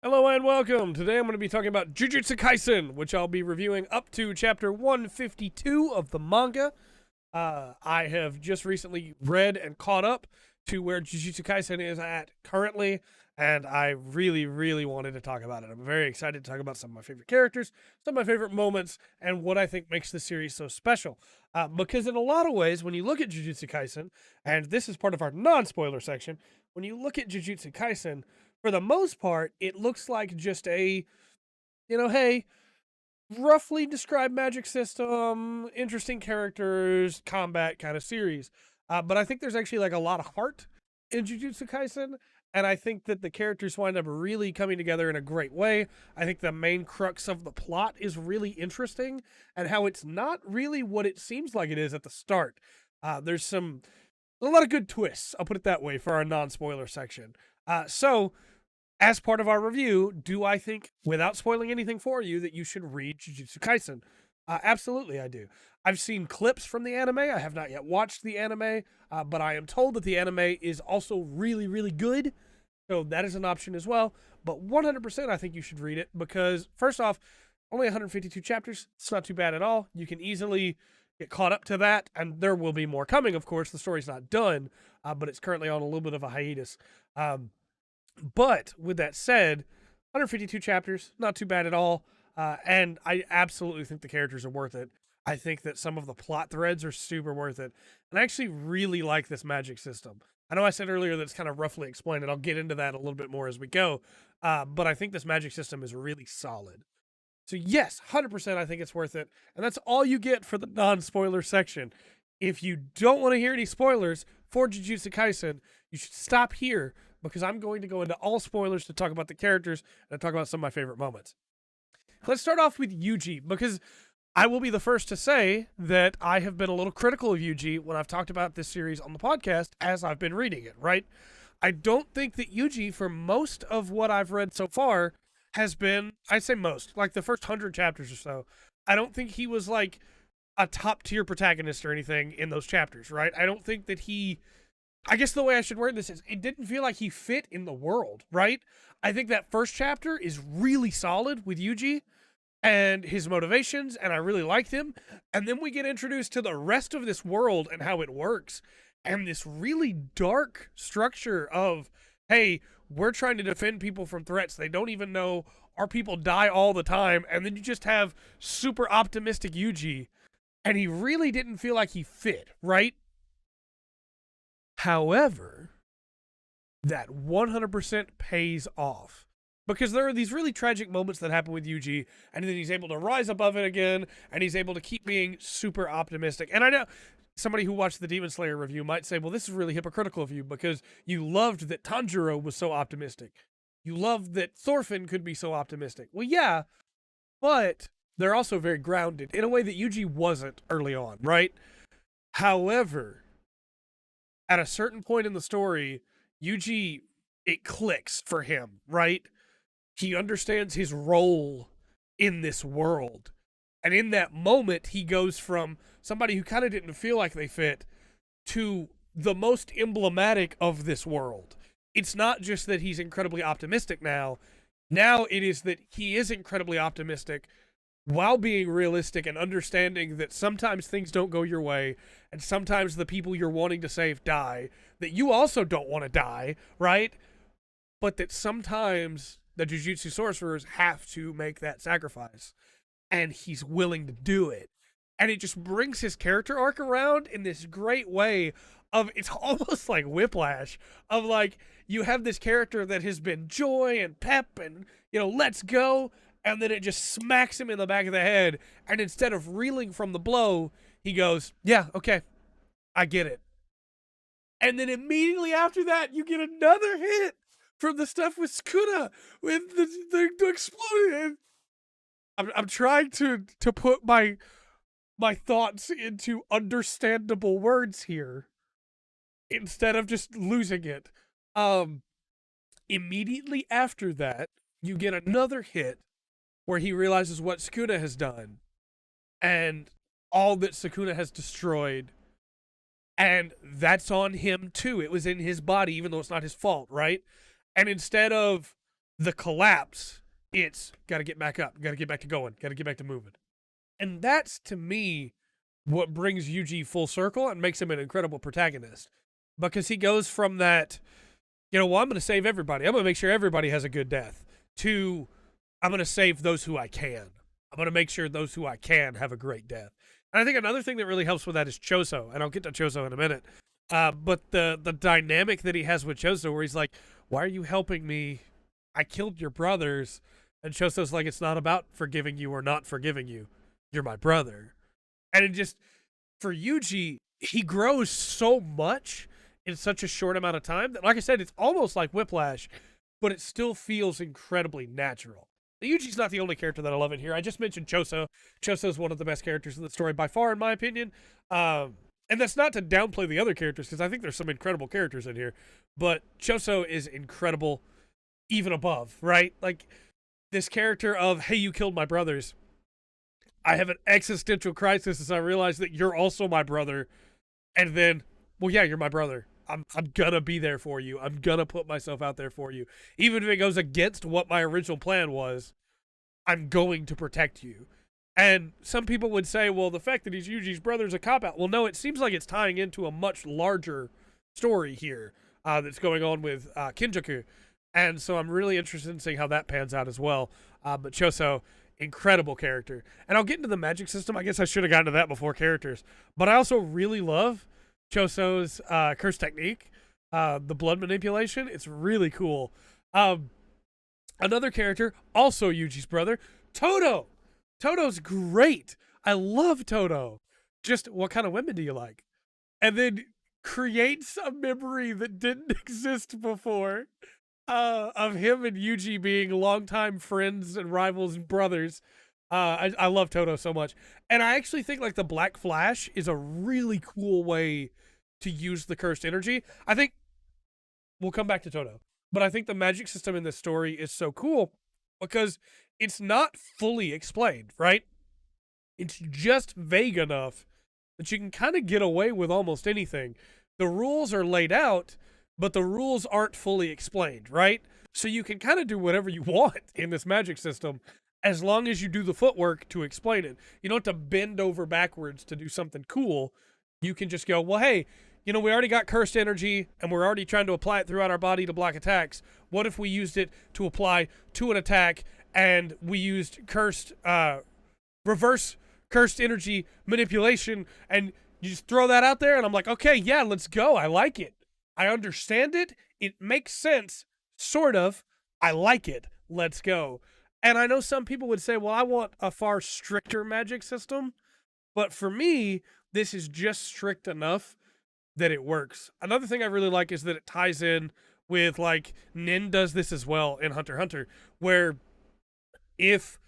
Hello and welcome. Today I'm going to be talking about Jujutsu Kaisen, which I'll be reviewing up to chapter 152 of the manga. I have just recently read and caught up to where Jujutsu Kaisen is at currently, and I really wanted to talk about it. I'm very excited to talk about some of my favorite characters, some of my favorite moments, and what I think makes the series so special. Because in a lot of ways, when you look at Jujutsu Kaisen, and this is part of our non-spoiler section, when you look at Jujutsu Kaisen, for the most part, it looks like just a, hey, roughly described magic system, interesting characters, combat kind of series. But I think there's actually like a lot of heart in Jujutsu Kaisen, and I think that the characters wind up really coming together in a great way. I think the main crux of the plot is really interesting, and how it's not really what it seems like it is at the start. There's a lot of good twists, I'll put it that way, for our non-spoiler section. So, as part of our review, do I think, without spoiling anything for you, that you should read Jujutsu Kaisen? Absolutely, I do. I've seen clips from the anime. I have not yet watched the anime, but I am told that the anime is also really good. So that is an option as well. But 100% I think you should read it because, first off, only 152 chapters. It's not too bad at all. You can easily get caught up to that, and there will be more coming, of course. The story's not done, but it's currently on a little bit of a hiatus. But with that said, 152 chapters, not too bad at all. And I absolutely think the characters are worth it. I think that some of the plot threads are super worth it. And I actually really like this magic system. I know I said earlier that it's kind of roughly explained, and I'll get into that a little bit more as we go. But I think this magic system is really solid. So yes, 100% I think it's worth it. And that's all you get for the non-spoiler section. If you don't want to hear any spoilers for Jujutsu Kaisen, you should stop here because I'm going to go into all spoilers to talk about the characters and talk about some of my favorite moments. Let's start off with Yuji, because I will be the first to say that I have been a little critical of Yuji when I've talked about this series on the podcast as I've been reading it, right? I don't think that Yuji, for most of what I've read so far, has been, I'd say most, like the first 100 chapters or so, I don't think he was like a top tier protagonist or anything in those chapters, right? I don't think that I guess the way I should word this is it didn't feel like he fit in the world, right? I think that first chapter is really solid with Yuji and his motivations, and I really liked him. And then we get introduced to the rest of this world and how it works, and this really dark structure of, hey, we're trying to defend people from threats. They don't even know our people die all the time. And then you just have super optimistic Yuji, and he really didn't feel like he fit, right? However, that 100% pays off because there are these really tragic moments that happen with Yuji, and then he's able to rise above it again, and he's able to keep being super optimistic. And I know somebody who watched the Demon Slayer review might say, well, this is really hypocritical of you because you loved that Tanjiro was so optimistic. You loved that Thorfinn could be so optimistic. Well, yeah, but they're also very grounded in a way that Yuji wasn't early on, right? However, at a certain point in the story, Yuji, it clicks for him, right? He understands his role in this world. And in that moment, he goes from somebody who kind of didn't feel like they fit to the most emblematic of this world. It's not just that he's incredibly optimistic now. Now it is that he is incredibly optimistic while being realistic and understanding that sometimes things don't go your way, and sometimes the people you're wanting to save die, that you also don't want to die, right? But that sometimes the Jujutsu sorcerers have to make that sacrifice, and he's willing to do it. And it just brings his character arc around in this great way of, it's almost like Whiplash, of like, you have this character that has been joy and pep and, let's go, and then it just smacks him in the back of the head. And instead of reeling from the blow, he goes, yeah, okay, I get it. And then immediately after that, you get another hit from the stuff with Sukuna, with the exploding. I'm trying to put my thoughts into understandable words here instead of just losing it. Immediately after that, you get another hit where he realizes what Sukuna has done and all that Sukuna has destroyed. And that's on him too. It was in his body, even though it's not his fault, right? And instead of The collapse, it's got to get back up, got to get back to going, got to get back to moving. And that's, to me, what brings Yuji full circle and makes him an incredible protagonist. Because he goes from that, well, I'm going to save everybody. I'm going to make sure everybody has a good death, to I'm going to save those who I can. I'm going to make sure those who I can have a great death. And I think another thing that really helps with that is Choso, and I'll get to Choso in a minute. But the dynamic that he has with Choso, where he's like, why are you helping me? I killed your brothers. And Choso's like, it's not about forgiving you or not forgiving you. You're my brother. And it just, for Yuji, he grows so much in such a short amount of time that, like I said, it's almost like Whiplash, but it still feels incredibly natural. Yuji's not the only character that I love in here. I just mentioned Choso. Choso is one of the best characters in the story by far, in my opinion. And that's not to downplay the other characters, because I think there's some incredible characters in here. But Choso is incredible, even above, right? Like, this character of, hey, you killed my brothers. I have an existential crisis as I realize that you're also my brother. And then, well, yeah, you're my brother. I'm gonna be there for you. I'm gonna put myself out there for you. Even if it goes against what my original plan was, I'm going to protect you. And some people would say, well, the fact that he's Yuji's brother is a cop-out. Well, no, it seems like it's tying into a much larger story here that's going on with Kinjaku. And so I'm really interested in seeing how that pans out as well. But Choso, incredible character. And I'll get into the magic system. I guess I should have gotten to that before characters. But I also really love Choso's curse technique, the blood manipulation. It's really cool. Another character, also Yuji's brother, Todo. Todo's great. I love Todo. Just, what kind of women do you like? And then creates a memory that didn't exist before of him and Yuji being longtime friends and rivals and brothers. I love Todo so much. And I actually think like the Black Flash is a really cool way to use the cursed energy. I think we'll come back to Todo, but I think the magic system in this story is so cool because it's not fully explained, right? It's just vague enough that you can kind of get away with almost anything. The rules are laid out, but the rules aren't fully explained, right? So you can kind of do whatever you want in this magic system as long as you do the footwork to explain it. You don't have to bend over backwards to do something cool. You can just go, well, hey, we already got cursed energy and we're already trying to apply it throughout our body to block attacks. What if we used it to apply to an attack and we used reverse cursed energy manipulation, and you just throw that out there and I'm like, okay, yeah, let's go. I like it. I understand it. It makes sense. Sort of. I like it. Let's go. And I know some people would say, well, I want a far stricter magic system. But for me, this is just strict enough that it works. Another thing I really like is that it ties in with, like, Nin does this as well in Hunter x Hunter, where if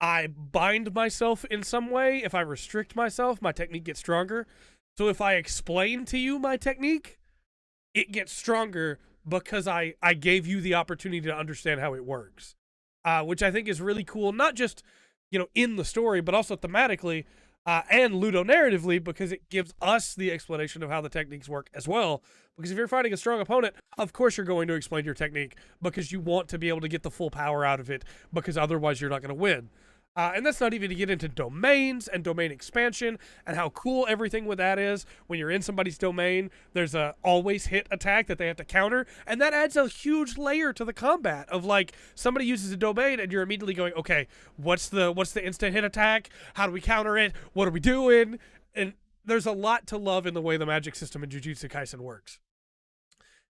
I bind myself in some way, if I restrict myself, my technique gets stronger. So if I explain to you my technique, it gets stronger because I gave you the opportunity to understand how it works, which I think is really cool, not just, in the story, but also thematically and ludonarratively, because it gives us the explanation of how the techniques work as well. Because if you're fighting a strong opponent, of course you're going to explain your technique because you want to be able to get the full power out of it, because otherwise you're not going to win. And that's not even to get into domains and domain expansion and how cool everything with that is. When you're in somebody's domain, there's a always hit attack that they have to counter. And that adds a huge layer to the combat of, like, somebody uses a domain and you're immediately going, okay, what's the instant hit attack? How do we counter it? What are we doing? And there's a lot to love in the way the magic system in Jujutsu Kaisen works.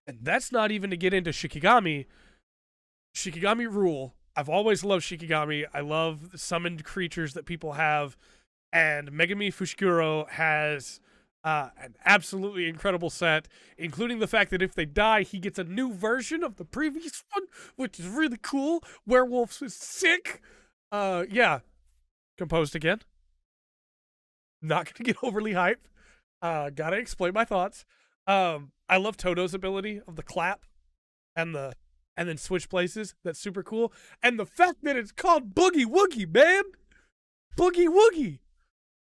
And that's not even to get into Shikigami. Shikigami rule. I've always loved Shikigami. I love the summoned creatures that people have. And Megami Fushiguro has an absolutely incredible set, including the fact that if they die, he gets a new version of the previous one, which is really cool. Werewolves is sick. Yeah. Composed again. Not going to get overly hype. Gotta explain my thoughts. I love Todo's ability of the clap and then switch places. That's super cool. And the fact that it's called Boogie Woogie, man. Boogie Woogie.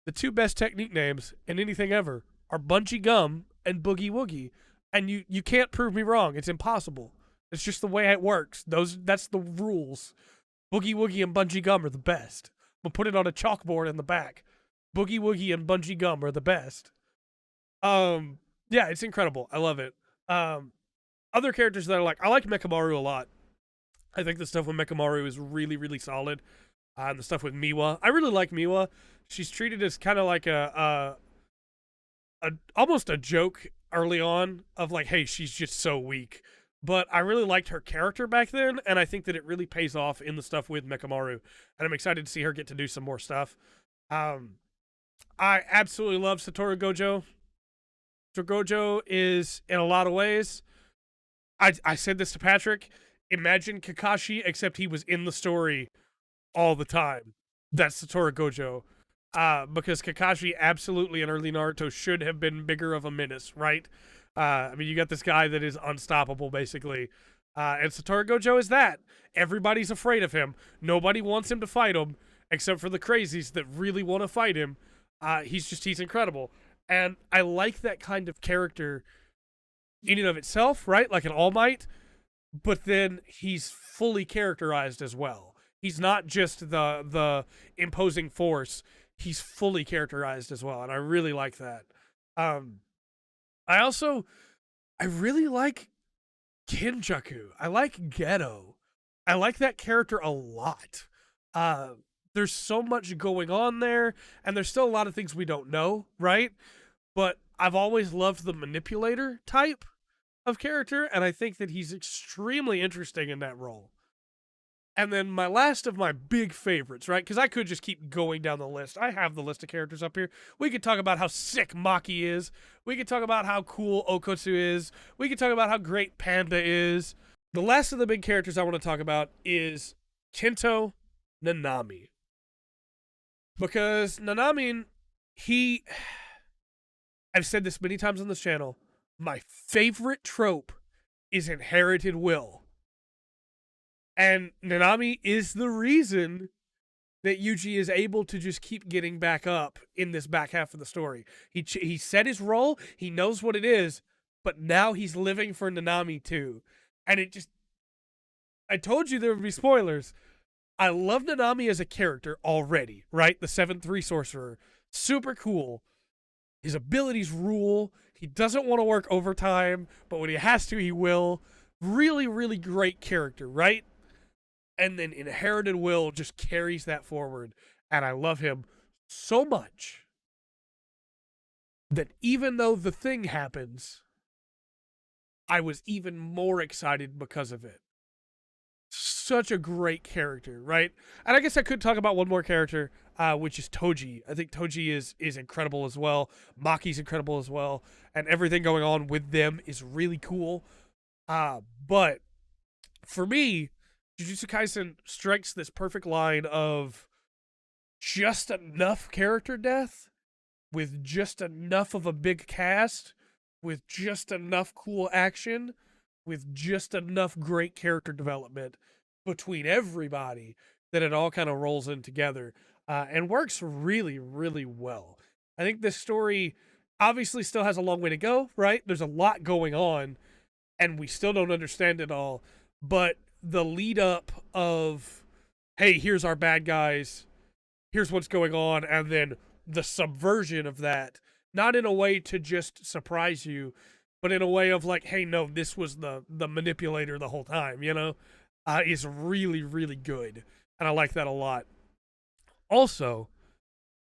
The two best technique names in anything ever are Bungee Gum and Boogie Woogie. And you can't prove me wrong. It's impossible. It's just the way it works. That's the rules. Boogie Woogie and Bungee Gum are the best. We'll put it on a chalkboard in the back. Boogie Woogie and Bungee Gum are the best. Yeah, it's incredible. I love it. Other characters that I like Mekamaru a lot. I think the stuff with Mekamaru is really, really solid. And the stuff with Miwa, I really like Miwa. She's treated as kind of like a almost a joke early on of like, hey, she's just so weak. But I really liked her character back then, and I think that it really pays off in the stuff with Mekamaru. And I'm excited to see her get to do some more stuff. I absolutely love Satoru Gojo. Satoru Gojo is, in a lot of ways, I said this to Patrick, imagine Kakashi, except he was in the story all the time. That's Satoru Gojo. Because Kakashi absolutely in early Naruto should have been bigger of a menace, right? I mean, you got this guy that is unstoppable, basically. And Satoru Gojo is that. Everybody's afraid of him. Nobody wants him to fight him, except for the crazies that really want to fight him. He's incredible. And I like that kind of character in and of itself, right? Like an All Might. But then he's fully characterized as well. He's not just the imposing force. He's fully characterized as well, and I really like that. I really like Kinjaku. I like Geto. I like that character a lot. There's so much going on there, and there's still a lot of things we don't know, right? But I've always loved the manipulator type of character, and I think that he's extremely interesting in that role. And then my last of my big favorites, right? Because I could just keep going down the list. I have the list of characters up here. We could talk about how sick Maki is. We could talk about how cool Okotsu is. We could talk about how great Panda is. The last of the big characters I want to talk about is Kento Nanami. Because Nanami, I've said this many times on this channel, my favorite trope is inherited will. And Nanami is the reason that Yuji is able to just keep getting back up in this back half of the story. He set his role, he knows what it is, but now he's living for Nanami too. And I told you there would be spoilers. I love Nanami as a character already, right? The 7-3 sorcerer. Super cool. His abilities rule. He doesn't want to work overtime, but when he has to, he will. Really, really great character, right? And then Inherited Will just carries that forward. And I love him so much that even though the thing happens, I was even more excited because of it. Such a great character, right? And I guess I could talk about one more character, which is Toji. I think Toji is incredible as well. Maki's incredible as well. And everything going on with them is really cool. But for me, Jujutsu Kaisen strikes this perfect line of just enough character death with just enough of a big cast, with just enough cool action, with just enough great character development between everybody that it all kind of rolls in together and works really, really well. I think this story obviously still has a long way to go, right? There's a lot going on and we still don't understand it all, but the lead up of, hey, here's our bad guys, here's what's going on, and then the subversion of that, not in a way to just surprise you, but in a way of like, hey, no, this was the manipulator the whole time, is really, really good. And I like that a lot. Also,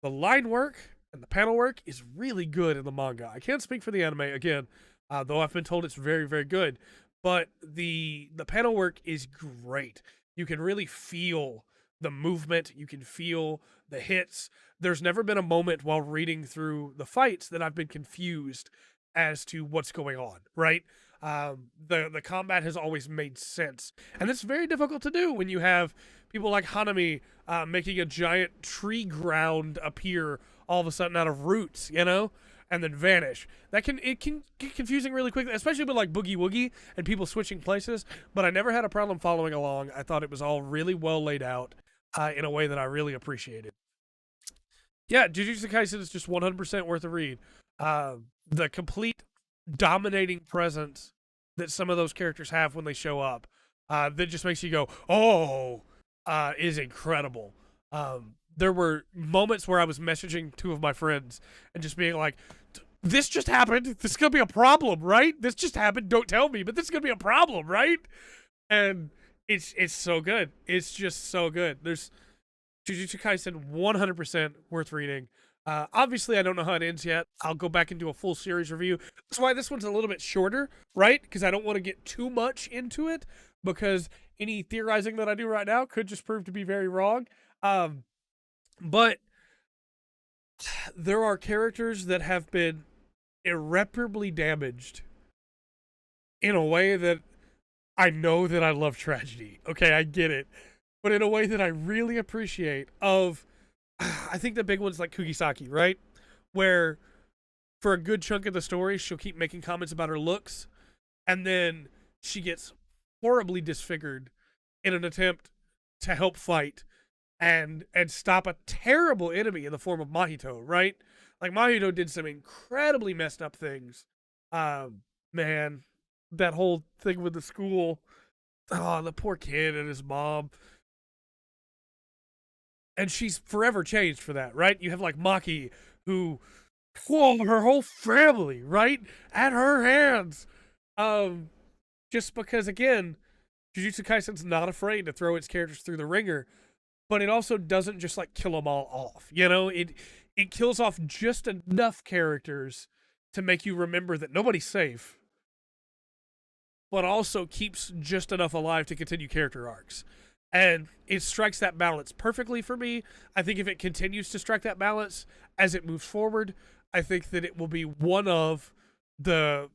the line work and the panel work is really good in the manga. I can't speak for the anime, again, though I've been told it's very, very good. But the panel work is great. You can really feel the movement. You can feel the hits. There's never been a moment while reading through the fights that I've been confused as to what's going on, right? The combat has always made sense. And it's very difficult to do when you have people like Hanami making a giant tree ground appear all of a sudden out of roots, and then vanish. It can get confusing really quickly, especially with like Boogie Woogie and people switching places, but I never had a problem following along. I thought it was all really well laid out in a way that I really appreciated. Yeah, Jujutsu Kaisen is just 100% worth a read. The complete dominating presence that some of those characters have when they show up, that just makes you go, oh, is incredible. There were moments where I was messaging two of my friends and just being like, this just happened. This is going to be a problem, right? This just happened. Don't tell me, but this is going to be a problem, right? And it's so good. It's just so good. There's Jujutsu Kaisen 100% worth reading. Obviously, I don't know how it ends yet. I'll go back and do a full series review. That's why this one's a little bit shorter, right? Because I don't want to get too much into it, because any theorizing that I do right now could just prove to be very wrong. But there are characters that have been irreparably damaged in a way that I know that I love tragedy. Okay, I get it. But in a way that I really appreciate of, I think the big one's like Kugisaki, right? Where for a good chunk of the story, she'll keep making comments about her looks, and then she gets horribly disfigured in an attempt to help fight and stop a terrible enemy in the form of Mahito, right? Like, Mahito did some incredibly messed up things. Man, that whole thing with the school. Oh, the poor kid and his mom. And she's forever changed for that, right? You have like Maki, who, whoa, her whole family, right? At her hands. Just because, again, Jujutsu Kaisen's not afraid to throw its characters through the ringer, but it also doesn't just like kill them all off. You know, it kills off just enough characters to make you remember that nobody's safe, but also keeps just enough alive to continue character arcs. And it strikes that balance perfectly for me. I think if it continues to strike that balance as it moves forward, I think that it will be one of the,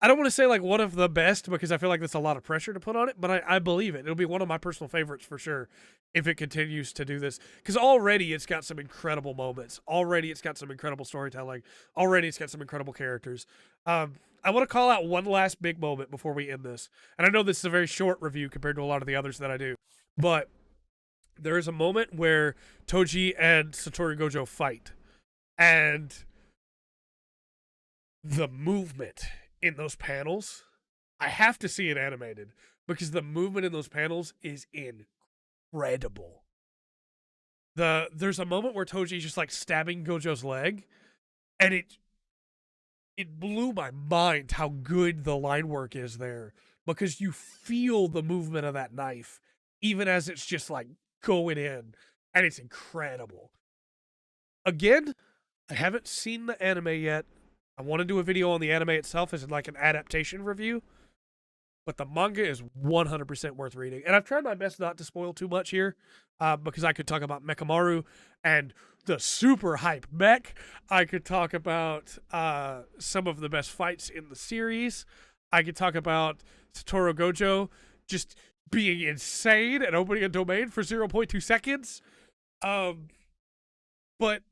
I don't want to say like one of the best, because I feel like that's a lot of pressure to put on it, but I believe it. It'll be one of my personal favorites for sure if it continues to do this. Because already it's got some incredible moments. Already it's got some incredible storytelling. Already it's got some incredible characters. I want to call out one last big moment before we end this. And I know this is a very short review compared to a lot of the others that I do. But there is a moment where Toji and Satoru Gojo fight. And the movement in those panels, I have to see it animated, because the movement in those panels is incredible. There's a moment where Toji's just like stabbing Gojo's leg, and it blew my mind how good the line work is there, because you feel the movement of that knife even as it's just like going in, and it's incredible. Again, I haven't seen the anime yet. I want to do a video on the anime itself as like an adaptation review, but the manga is 100% worth reading. And I've tried my best not to spoil too much here, because I could talk about Mechamaru and the super hype mech. I could talk about some of the best fights in the series. I could talk about Satoru Gojo just being insane and opening a domain for 0.2 seconds. But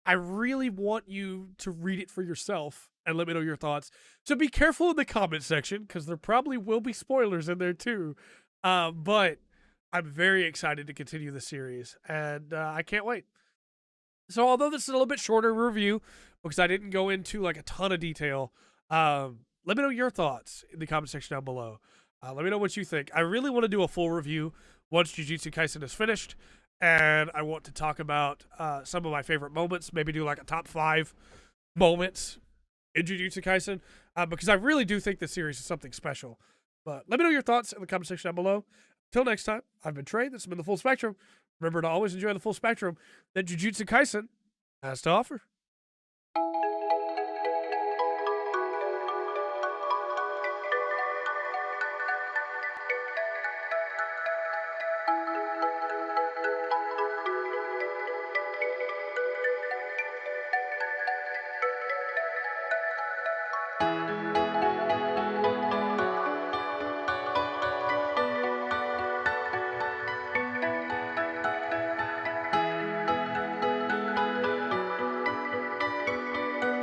I really want you to read it for yourself and let me know your thoughts. So be careful in the comment section, because there probably will be spoilers in there too. But I'm very excited to continue the series, and I can't wait. So although this is a little bit shorter review, because I didn't go into like a ton of detail, let me know your thoughts in the comment section down below. Let me know what you think. I really want to do a full review once Jujutsu Kaisen is finished, and I want to talk about some of my favorite moments, maybe do like a top 5 moments in Jujutsu Kaisen, because I really do think this series is something special. But let me know your thoughts in the comment section down below. Till next time, I've been Trey. This has been The Full Spectrum. Remember to always enjoy the full spectrum that Jujutsu Kaisen has to offer.